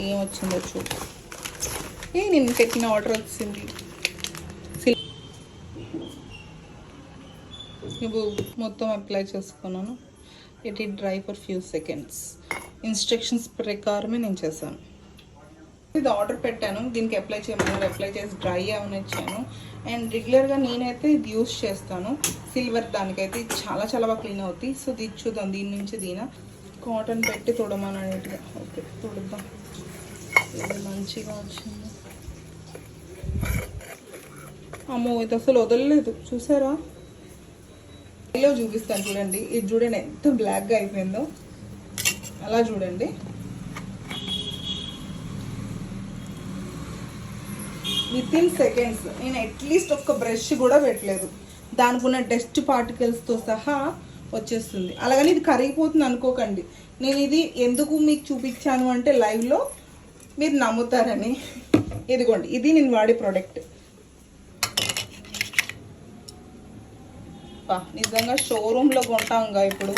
ఏం వచ్చిందో చూడు. నేను పెట్టిన ఆర్డర్ వచ్చింది. ఇప్పుడు మొత్తం అప్లై చేసుకున్నాను. It dry for few seconds. Instructions ప్రకారమే నేను చేశాను. ఇది ఆర్డర్ పెట్టాను, దీనికి అప్లై చేయమన్నారు. అప్లై చేసి డ్రై అవన్నీ ఇచ్చాను. అండ్ రెగ్యులర్గా నేనైతే ఇది యూస్ చేస్తాను. సిల్వర్ దానికైతే చాలా చాలా బాగా క్లీన్ అవుతుంది. సో ఇది చూద్దాం, దీని నుంచి కాటన్ పెట్టి తొడమని అన్నట్టుగా. ఓకే, తొడుద్దాం. ఇది మంచిగా వచ్చింది. అమ్మో, ఇది అసలు వదలలేదు చూసారా. ఇలా చూపిస్తాను చూడండి. ఇది చూడండి ఎంత బ్లాక్గా అయిపోయిందో. అలా చూడండి. Within seconds. నేను అట్లీస్ట్ ఒక్క బ్రష్ కూడా పెట్టలేదు. దానికి ఉన్న డస్ట్ పార్టికల్స్తో సహా వచ్చేస్తుంది. అలాగని ఇది కరిగిపోతుంది అనుకోకండి. నేను ఇది ఎందుకు మీకు చూపించాను అంటే లైవ్లో మీరు నమ్ముతారని. ఇదిగోండి, ఇది నేను వాడే ప్రోడక్ట్. నిజంగా షోరూంలో కొంటాంగా ఇప్పుడు.